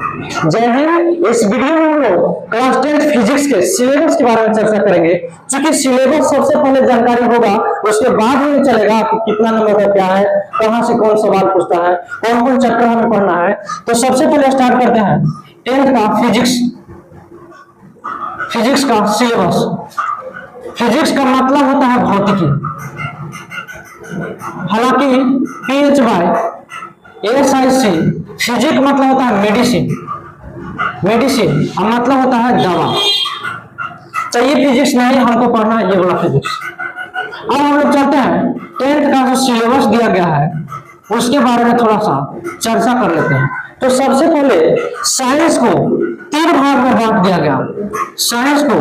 जय हिंद। इस वीडियो में हम लोग क्लास 10 फिजिक्स के सिलेबस के बारे में चर्चा करेंगे। क्योंकि सिलेबस सबसे पहले जानकारी होगा, उसके बाद हमें चलेगा कि कितना नंबर का क्या है, कहां से कौन सवाल पूछता है, कौन कौन चैप्टर हमें पढ़ना है। तो सबसे पहले स्टार्ट करते हैं 10th का फिजिक्स का सिलेबस। फिजिक्स का मतलब होता है भौतिकी। हालांकि PHY-SIC फिजिक्स मतलब होता है मेडिसिन और मतलब होता है दवा। चाहिए फिजिक्स नहीं, हमको पढ़ना है ये वाला फिजिक्स। अब हम लोग चलते हैं 10th का जो सिलेबस दिया गया है उसके बारे में थोड़ा सा चर्चा कर लेते हैं। तो सबसे पहले साइंस को 3 भाग में बांट दिया गया। साइंस को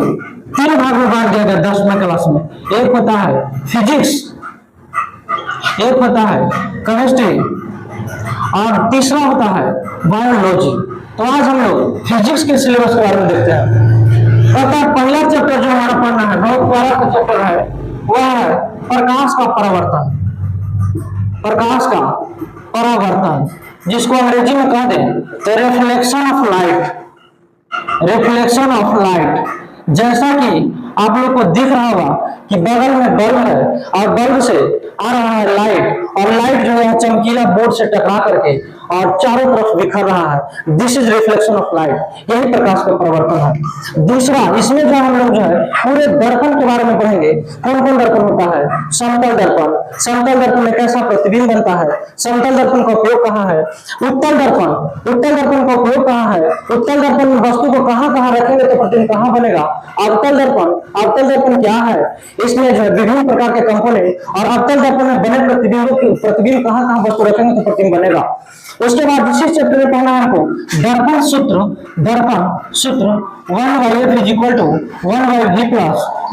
3 भाग में बांट दिया गया 10वीं क्लास में। एक होता है फिजिक्स, एक होता है केमिस्ट्री और तीसरा होता है बायोलॉजी। तो आज हम लोग फिजिक्स के सिलेबस के बारे में देखते हैं। पहला चैप्टर जो हमारा पढ़ना है, बहुत बड़ा चैप्टर है, वह है प्रकाश का परावर्तन। प्रकाश का परावर्तन, जिसको अंग्रेजी में कह दें तो reflection of light. Reflection of light. जैसा कि आप लोग को दिख रहा होगा कि बगल में बल्ब है और बल्ब से आ रहा है लाइट, और लाइट जो है चमकीला बोर्ड से टकरा करके और चारों तरफ बिखर रहा है। This is reflection of light. यही प्रकाश का परावर्तन है। दूसरा, इसमें जो हम लोग जो है पूरे दर्पण के बारे में पढ़ेंगे। कौन कौन दर्पण होता है? समतल दर्पण। समतल दर्पण में कैसा प्रतिबिंब बनता है? समतल दर्पण का उपयोग कहाँ है? उत्तल दर्पण। उत्तल दर्पण का उपयोग कहाँ है? उत्तल दर्पण में वस्तु को कहाँ कहाँ रखेंगे तो प्रतिबिंब कहाँ बनेगा? अवतल दर्पण। अवतल दर्पण क्या है? इसमें जो है विभिन्न प्रकार के कंपोनेंट, और अवतल दर्पण में बने प्रतिबिंब कहाँ कहाँ वस्तु रखेंगे तो प्रतिबिंब बनेगा। उसके बाद विशेष चैप्टर में पढ़ना है आपको दर्पण सूत्र। दर्पण सूत्र 1/f = 1/v +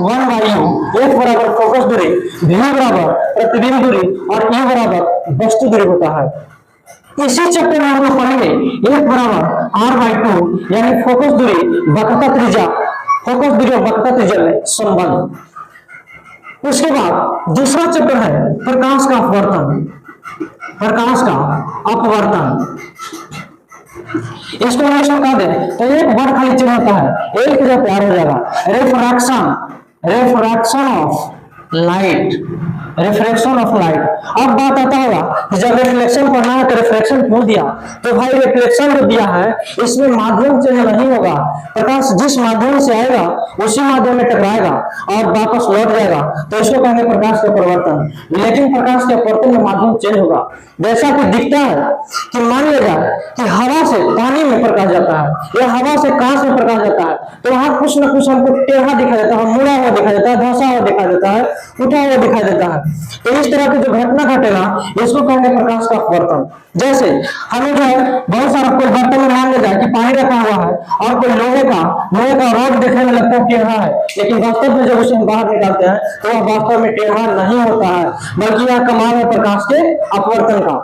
1/u। F बराबर फोकस दूरी, v बराबर प्रतिबिंब दूरी और e बराबर वस्तु दूरी होता है। इसी चैप्टर में हम लोग पढ़ेंगे F बराबर r/2, यानी फोकस दूरी वक्रता त्रिज्या, फोकस दूरी और वक्रता त्रिज्या में संबंध। उसके बाद दूसरा चैप्टर है प्रकाश का अपवर्तन। प्रकाश का अपवर्तन, इसको इंग्लिश में कह दें तो एक वर्ड खाली चिन्ह होता है, एक जगह तैयार हो जाएगा। Refraction, refraction of light, reflection of light. अब बात आता होगा कि जब रिफ्लेक्शन पढ़ना है तो रिफ्लेक्शन क्यों दिया? तो भाई रिफ्लेक्शन जो दिया है इसमें माध्यम चेंज नहीं होगा। प्रकाश जिस माध्यम से आएगा उसी माध्यम में टकराएगा और वापस लौट जाएगा, तो इसको कहेंगे प्रकाश का परिवर्तन। लेकिन प्रकाश के अपवर्तन में माध्यम चेंज होगा। जैसा कि दिखता है कि मान लिया कि हवा से पानी में प्रकाश जाता है या हवा से कांच में प्रकाश जाता है, तो वहां कुछ न कुछ हमको टेढ़ा दिखाई देता है, मुड़ा हुआ दिखाई देता है, धंसा हुआ दिखाई देता है, उठा हुआ दिखाई देता है। तो इस तरह की जो घटना घटेगा इसको कहेंगे प्रकाश का अपवर्तन। जैसे हमें जो है बहुत सारा कोई बर्तन में मान लिया कि पानी रखा हुआ है और कोई लोहे का रॉड देखने में लगता है टेढ़ा है, लेकिन वास्तव में जब उसे हम बाहर निकालते हैं तो वह वास्तव में टेढ़ा नहीं होता है, बल्कि यह कमाल है प्रकाश के अपवर्तन का।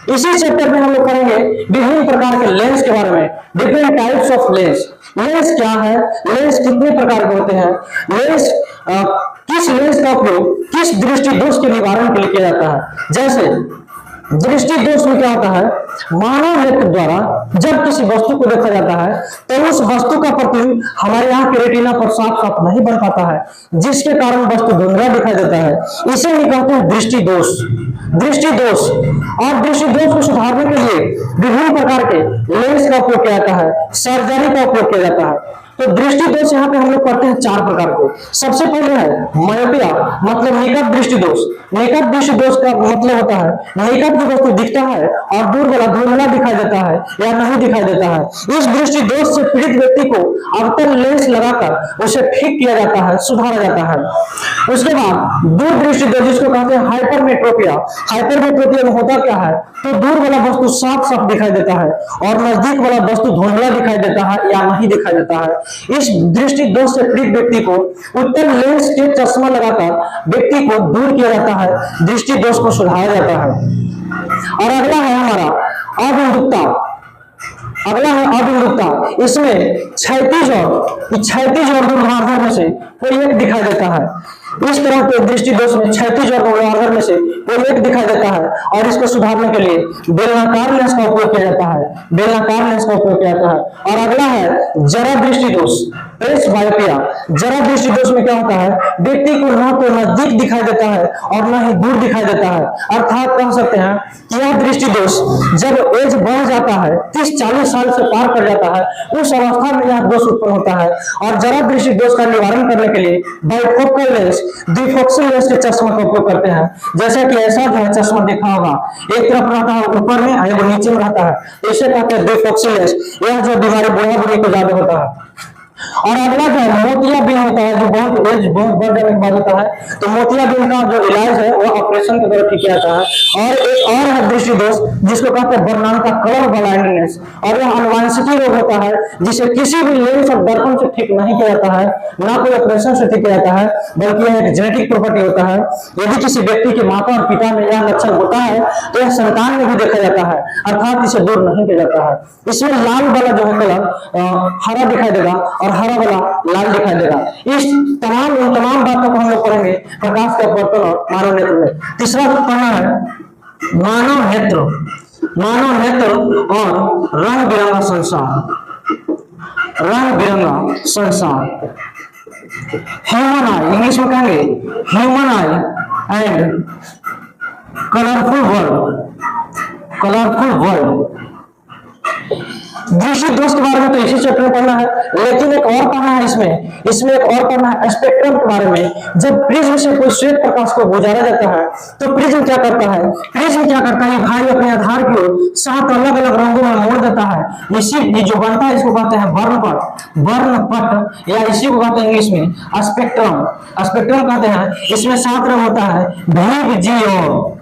इसी चैप्टर में हम लोग करेंगे विभिन्न प्रकार के लेंस के बारे में, different types of lens. Lens क्या है? लेंस कितने प्रकार के होते हैं? लेंस किस लेंस का उपयोग किस दृष्टि दोष के निवारण के लिए किया जाता है? जैसे दृष्टि दोष में क्या होता है? मानव नेत्र द्वारा जब किसी वस्तु को देखा जाता है तो उस वस्तु का प्रतिबिंब हमारे आंख के रेटिना पर साफ साफ नहीं बन पाता है, जिसके कारण वस्तु धुंधला दिखाई देता है। इसे ही कहते हैं दृष्टि दोष। दृष्टि दोष, और दृष्टि दोष को सुधारने के लिए विभिन्न प्रकार के लेंस का उपयोग किया जाता है, सर्जरी का उपयोग किया जाता है। तो दृष्टि दोष यहाँ पे हम लोग करते हैं 4 प्रकार के। सबसे पहले है मायोपिया, मतलब निकट दृष्टि दोष। निकट दृष्टि दोष का मतलब होता है निकट की वस्तु दिखता है और दूर वाला धुंधला दिखाई देता है या नहीं दिखाई देता है। इस दृष्टि दोष से पीड़ित व्यक्ति को अवतल लेंस लगाकर उसे ठीक किया जाता है, सुधारा जाता है। उसके बाद दूर दृष्टि दोष, जिसको कहते हैं हाइपरमेट्रोपिया। हाइपरमेट्रोपिया में होता क्या है? तो दूर वाला वस्तु साफ साफ दिखाई देता है और नजदीक वाला वस्तु धुंधला दिखाई देता है या नहीं दिखाई देता है। इस दृष्टि दोष से पीड़ित व्यक्ति को उत्तल लेंस के चश्मा लगाकर व्यक्ति को दूर किया जाता है, दृष्टि दोष को सुधारा जाता है। और अगला है हमारा अभिमुखता। अगला है अभिमुखता। इसमें क्षैतिज और ऊर्ध्वाधर में से कोई एक दिखाई देता है। इस तरह के दृष्टि दोष में क्षैतिज और ऊर्ध्वाधर में से कोई एक दिखाई देता है और इसको सुधारने के लिए बेलनाकार लेंस का उपयोग किया जाता है, बेलनाकार लेंस का उपयोग किया जाता है। और अगला है जरा दृष्टि दोष, प्रेस बायोपिया। जरा दृष्टि दोष में क्या होता है, व्यक्ति को न तो नजदीक दिखाई देता है और न ही दूर दिखाई देता है। अर्थात कह सकते हैं कि यह दृष्टि दोष जब एज बढ़ जाता है, 30-40 साल से पार कर जाता है, उस अवस्था में यह दोष उत्पन्न होता है। और जरा दृष्टि दोष का निवारण करने के लिए बाइफोकल लेंस, द्विफोकल लेंस के चश्मा का उपयोग करते हैं। जैसा कि ऐसा जो है चश्मा देखा होगा, एक तरफ रहता है ऊपर में और नीचे में रहता है, इसे कहते हैं द्विफोकल लेंस। यह जो बीमारी बुढ़ा बुढ़ी को ज्यादा होता है। और अगला जो है मोतियाबिंद होता है, जो बहुत एज बहुत बढ़ जाने के बाद होता है। तो मोतियाबिंद का जो इलाज है वो ऑपरेशन के द्वारा ठीक किया जाता है। और एक और है दृष्टि दोष जिसको कहते हैं वर्णांता कलर ब्लाइंडनेस, और यह अनुवांशिकी रोग होता है जिसे किसी भी लेंस और दर्पण से ठीक नहीं किया जाता है, ना कोई ऑपरेशन से ठीक किया जाता है, बल्कि यह एक जेनेटिक प्रॉपर्टी होता है। यदि किसी व्यक्ति के माता और पिता में यह लक्षण होता है तो यह संतान में भी देखा जाता है, अर्थात इसे दूर नहीं किया जाता है। इसमें लाल वाला जो है कलर हरा दिखाई देगा और हरा वाला लाल दिखाई देगा। इन तमाम बातों को हम लोग पढ़ेंगे प्रकाश का अपवर्तन और मानव नेत्र में। तीसरा पढ़ना है मानव नेत्र, मानव नेत्र और रंग बिरंगा संसार, रंग बिरंगा संसार। ह्यूमन आई, इंग्लिश में कहेंगे human I and colourful world, colourful world. दृष्टि दोष के बारे में तो इसी चैप्टर में पढ़ना है, लेकिन एक और पढ़ना है इसमें एक और पढ़ना है स्पेक्ट्रम के बारे में। जब प्रिज्म से कोई श्वेत प्रकाश को गुजारा जाता है तो प्रिज्म क्या करता है, प्रिज्म क्या करता है भाई अपने आधार की ओर 7 अलग अलग रंगों में मोड़ देता है। ये जो बनता है इसको कहते हैं वर्णपट, वर्णपट, या इसी को कहते हैं इंग्लिश में स्पेक्ट्रम, स्पेक्ट्रम कहते हैं। इसमें 7 रंग होता है, भीग जियो,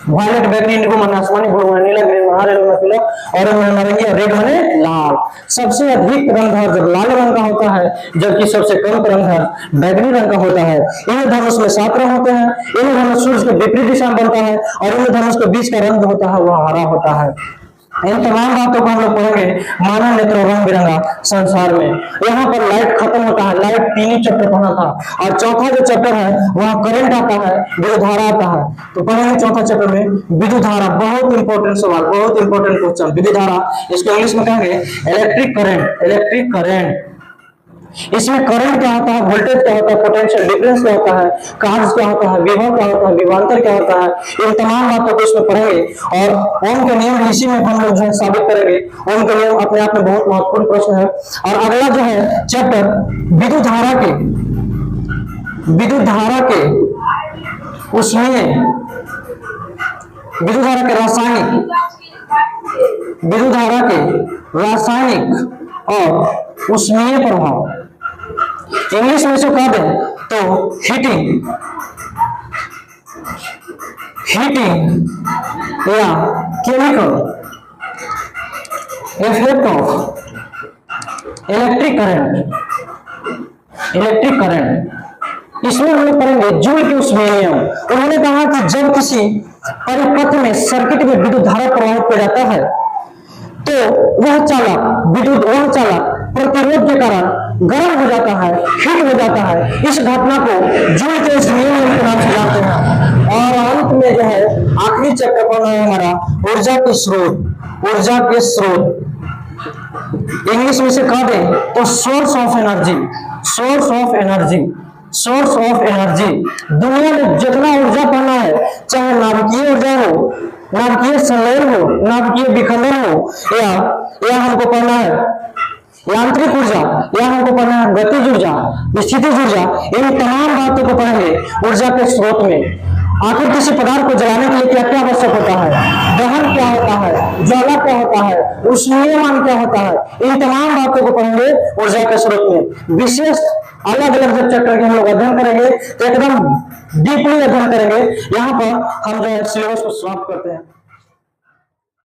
वायलेट, बैगनी, इंडिगो माने आसमानी, ब्लू माने नीला, ग्रीन माने हरे माने पीला, ऑरेंज माने नारंगी और रेड माने लाल। सबसे अधिक रंगधर जब लाल रंग का होता है, जबकि सबसे कम रंगधर बैगनी रंग का होता है। इंद्रधनुष में 7 रंग होते हैं। इंद्रधनुष सूर्य के विपरीत दिशा में बनता है और इंद्रधनुष के बीच का रंग होता है वह हरा होता है। इन तमाम बातों को हम लोग पढ़ेंगे मानव नेत्र रंग बिरंगा संसार में। यहाँ पर लाइट खत्म होता है, लाइट 3 चैप्टर पढ़ना था, और चौथा जो चैप्टर है वहाँ करंट आता है, विद्युत धारा आता है। तो पढ़ेंगे चौथा चैप्टर में विद्युत धारा, बहुत इंपॉर्टेंट सवाल, बहुत इंपॉर्टेंट क्वेश्चन। विद्युत धारा, इसको इंग्लिश में कहेंगे इलेक्ट्रिक करंट, इलेक्ट्रिक करंट। इसमें करंट क्या होता है, वोल्टेज क्या होता है, पोटेंशियल डिफरेंस क्या होता है, कार्य क्या होता है, विभव क्या होता है, विभवांतर क्या होता है, इन तमाम बातों को इसमें पढ़ेंगे। और ओम के नियम इसी में हम लोग जो है साबित करेंगे। ओम के नियम अपने आप में बहुत महत्वपूर्ण प्रश्न है। और अगला जो है चैप्टर विद्युत धारा के, विद्युत धारा के उसमें विद्युत धारा के रासायनिक, विद्युत धारा के रासायनिक और उष्मीय प्रभाव, इंग्लिश में से कह दें तो हीटिंग, हीटिंग या chemical effect of electric current, electric current. इसमें हम लोग पढ़ेंगे जूल के उष्मीय नियम। उन्होंने कहा कि जब किसी परिपथ में सर्किट में विद्युत धारा प्रवाहित किया जाता है तो वह चालक, विद्युत वह चालक प्रतिरोध के कारण गर्म हो जाता है, हीट हो जाता है। इस घटना को जूल के उष्मीय नियम के नाम से जानते हैं। और अंत में जो है आखिरी चैप्टर पढ़ना है हमारा ऊर्जा के स्रोत, ऊर्जा के स्रोत। इंग्लिश में से कह दें तो source of energy, source of energy, source of energy. दुनिया में जितना ऊर्जा पढ़ना है, चाहे नाभिकीय ऊर्जा हो, नाभिकीय संलयन हो, नाभिकीय विखंडन हो, या हमको पढ़ना है यांत्रिक ऊर्जा, या हमको पढ़ना है गतिज ऊर्जा, स्थितिज ऊर्जा, इन तमाम बातों को पढ़ेंगे ऊर्जा के स्रोत में। आखिर किसी पदार्थ को जलाने के लिए क्या क्या आवश्यक होता है, दहन क्या होता है, ज्वाला क्या होता है, उष्मीयमान क्या होता है, इन तमाम बातों को पढ़ेंगे ऊर्जा के स्रोत में। विशेष अलग अलग जब चैप्टर के हम लोग अध्ययन करेंगे तो एकदम डीपली अध्ययन करेंगे। यहाँ पर हम जो है सिलेबस को समाप्त करते हैं।